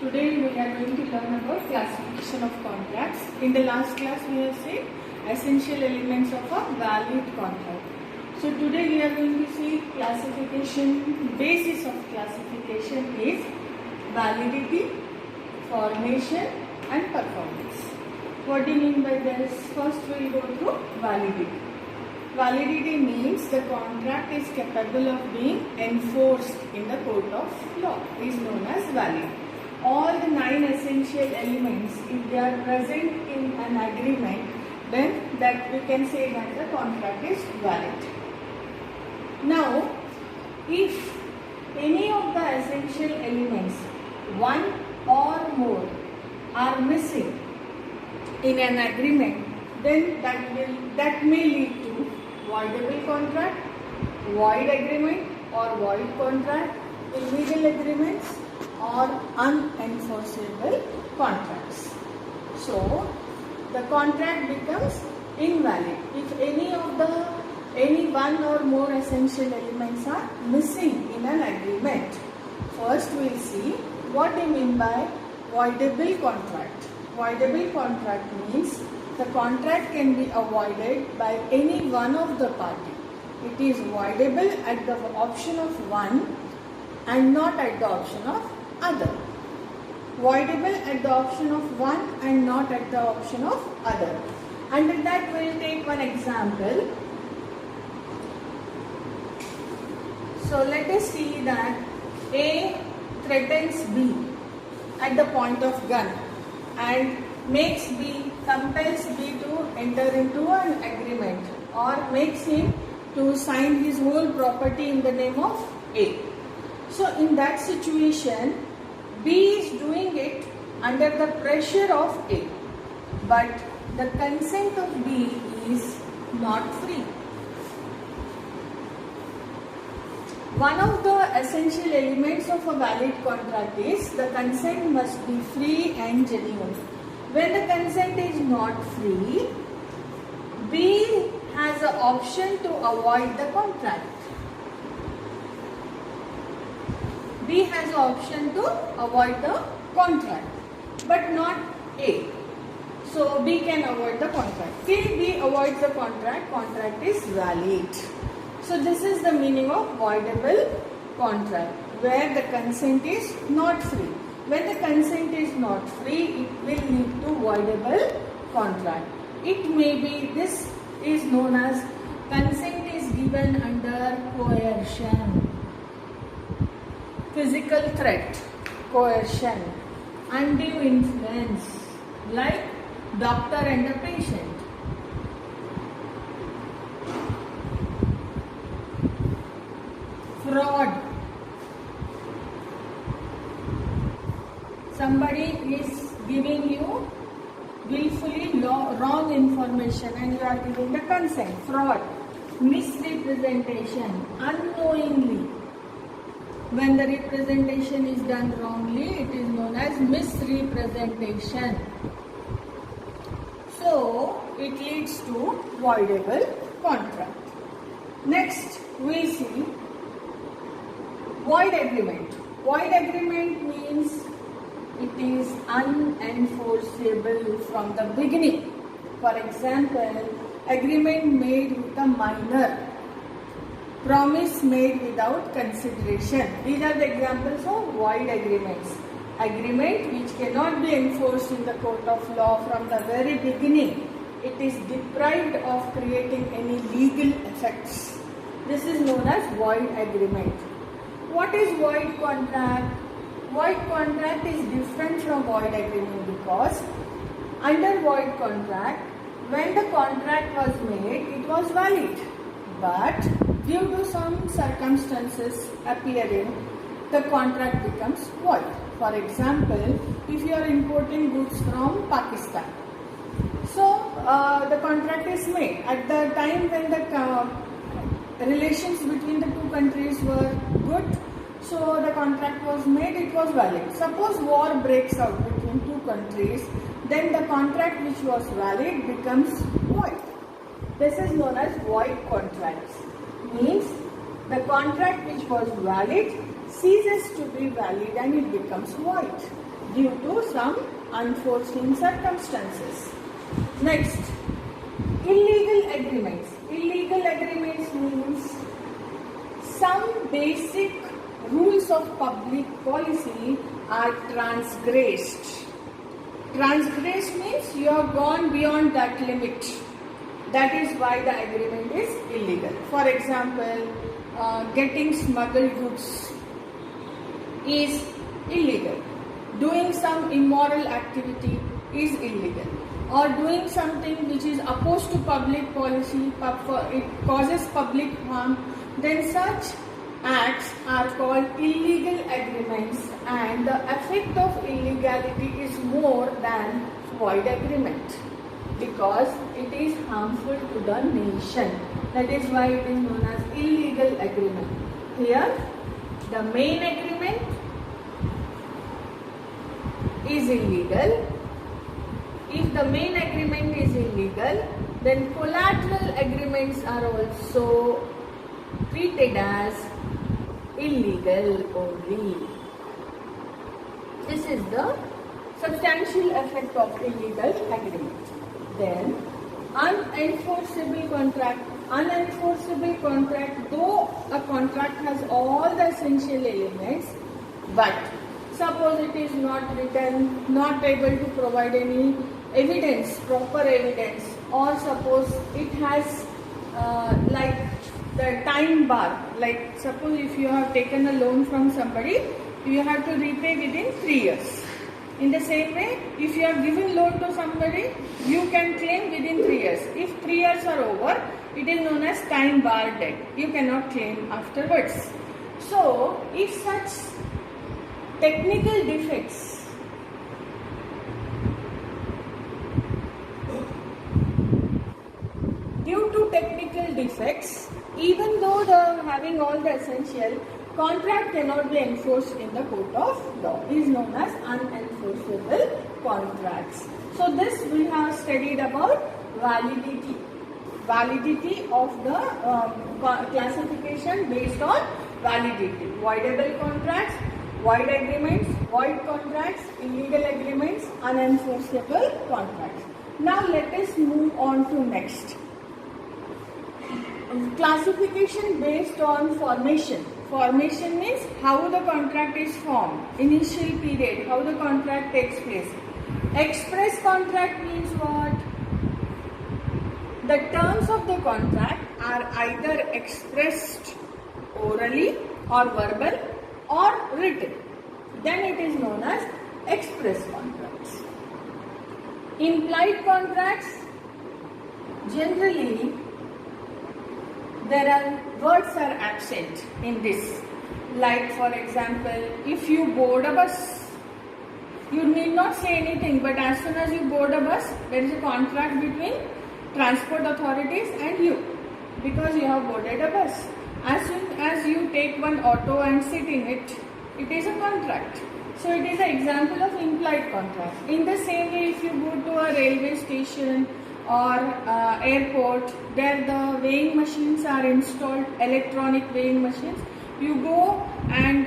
Today we are going to learn about classification of contracts. In the last class we have seen essential elements of a valid contract. So today we are going to see classification. Basis of classification is validity, formation and performance. What do you mean by this? First we will go through validity. Validity means the contract is capable of being enforced in the court of law, is known as valid. All the 9 essential elements, if they are present in an agreement, then that we can say that the contract is valid. Now, if any of the essential elements, one or more, are missing in an agreement, then that may lead to voidable contract, void agreement or void contract, illegal agreements or unenforceable contracts. So the contract becomes invalid if any one or more essential elements are missing in an agreement. First we will see what we mean by voidable contract. Voidable contract means the contract can be avoided by any one of the party. It is voidable at the option of one and not at the option of other. Voidable at the option of one and not at the option of other. Under that we will take one example. So let us see that A threatens B at the point of gun and compels B to enter into an agreement or makes him to sign his whole property in the name of A. So in that situation, B is doing it under the pressure of A, but the consent of B is not free. One of the essential elements of a valid contract is the consent must be free and genuine. When the consent is not free, B has an option to avoid the contract. B has an option to avoid the contract, but not A. So B can avoid the contract. Till B avoids the contract, contract is valid. So this is the meaning of voidable contract, where the consent is not free. When the consent is not free, it will lead to voidable contract. It may be, this is known as consent is given under coercion, physical threat, coercion, undue influence, like doctor and a patient. Fraud. Somebody is giving you willfully wrong information and you are giving the consent. Fraud. Misrepresentation. Unknowingly. When the representation is done wrongly, it is known as misrepresentation. So, it leads to voidable contract. Next, we see void agreement. Void agreement means it is unenforceable from the beginning. For example, agreement made with a minor, promise made without consideration. These are the examples of void agreements. Agreement which cannot be enforced in the court of law from the very beginning. It is deprived of creating any legal effects. This is known as void agreement. What is void contract? Void contract is different from void agreement because under void contract, when the contract was made, it was valid. But due to some circumstances appearing, the contract becomes void. For example, if you are importing goods from Pakistan, so the contract is made at the time when the relations between the two countries were good, so the contract was made, it was valid. Suppose war breaks out between two countries, then the contract which was valid becomes void. This is known as void contracts. Means the contract which was valid ceases to be valid and it becomes void due to some unforeseen circumstances. Next, illegal agreements. Illegal agreements means some basic rules of public policy are transgressed. Transgressed means you have gone beyond that limit. That is why the agreement is illegal. For example, getting smuggled goods is illegal. Doing some immoral activity is illegal. Or doing something which is opposed to public policy, it causes public harm, then such acts are called illegal agreements, and the effect of illegality is more than void agreement because it is harmful to the nation. That is why it is known as illegal agreement. Here, the main agreement is illegal. If the main agreement is illegal, then collateral agreements are also treated as illegal only. This is the substantial effect of illegal agreement. Then, unenforceable contract. Unenforceable contract, though a contract has all the essential elements, but suppose it is not written, not able to provide any evidence, proper evidence, or suppose it has like the time bar, like suppose if you have taken a loan from somebody, you have to repay within 3 years. In the same way, if you have given loan to somebody, you can claim within 3 years. If 3 years are over, it is known as time bar debt. You cannot claim afterwards. So, if such technical defects due to technical defects, even though having all the essential, contract cannot be enforced in the court of law. It is known as unenforceable contracts. So this we have studied about validity. Validity of the classification based on validity. Voidable contracts, void agreements, void contracts, illegal agreements, unenforceable contracts. Now let us move on to next. Classification based on formation. Formation means how the contract is formed, initial period, how the contract takes place. Express contract means what? The terms of the contract are either expressed orally or verbal or written. Then it is known as express contracts. Implied contracts, generally words are absent in this. Like for example, if you board a bus, you need not say anything, but as soon as you board a bus, there is a contract between transport authorities and you, because you have boarded a bus. As soon as you take one auto and sit in it, it is a contract. So it is an example of implied contract. In the same way, if you go to a railway station or airport, there the weighing machines are installed, electronic weighing machines. You go and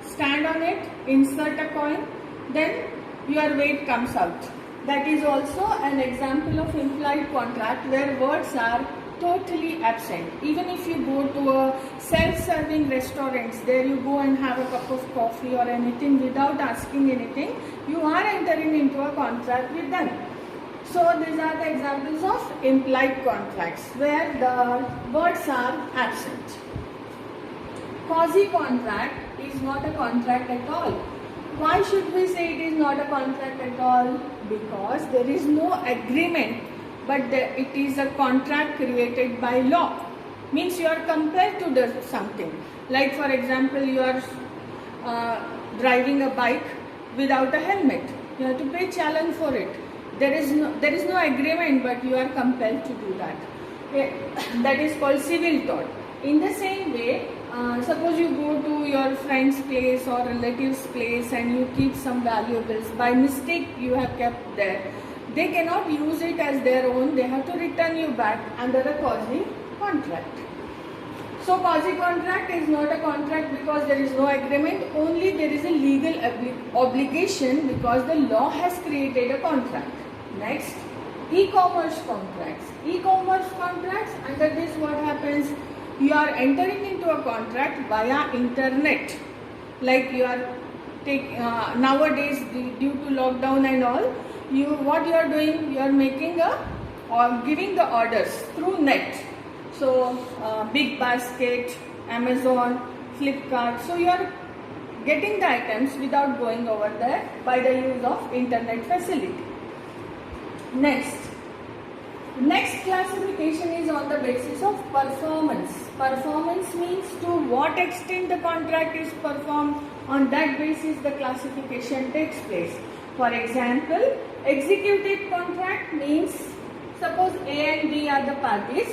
stand on it, insert a coin, then your weight comes out. That is also an example of implied contract where words are totally absent. Even if you go to a self-serving restaurants, there you go and have a cup of coffee or anything without asking anything, you are entering into a contract with them. So these are the examples of implied contracts where the words are absent. Quasi-contract is not a contract at all. Why should we say it is not a contract at all? Because there is no agreement, but it is a contract created by law. Means you are compelled to do something. Like for example, you are driving a bike without a helmet. You have to pay challenge for it. There is no agreement, but you are compelled to do that. That is called civil tort. In the same way, suppose you go to your friend's place or relative's place and you keep some valuables. By mistake you have kept there. They cannot use it as their own. They have to return you back under a quasi contract. So quasi contract is not a contract because there is no agreement, only there is a legal obligation because the law has created a contract. Next, e-commerce contracts. E-commerce contracts, under this what happens? You are entering into a contract via internet. Like you are nowadays due to lockdown and all, what you are doing, you are making or giving the orders through net. So Big Basket, Amazon, Flipkart. So you are getting the items without going over there by the use of internet facility. Next classification is on the basis of performance. Performance means to what extent the contract is performed. On that basis the classification takes place. For example, executed contract means suppose A and B are the parties.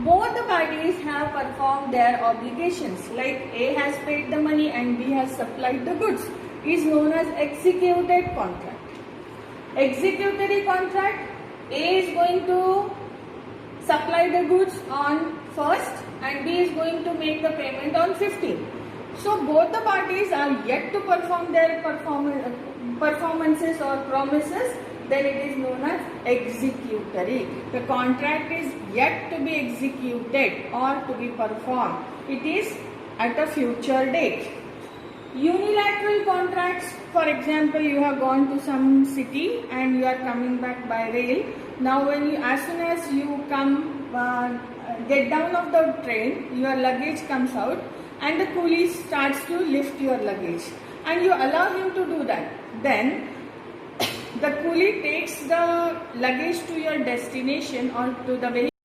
Both the parties have performed their obligations, like A has paid the money and B has supplied the goods, is known as executed contract. Executory contract, A is going to supply the goods on 1st and B is going to make the payment on 15th. So both the parties are yet to perform their performances or promises, then it is known as executory. The contract is yet to be executed or to be performed. It is at a future date. Unilateral contracts, for example, you have gone to some city and you are coming back by rail. Now as soon as you get down of the train, your luggage comes out and the coolie starts to lift your luggage and you allow him to do that. Then the coolie takes the luggage to your destination or to the vehicle.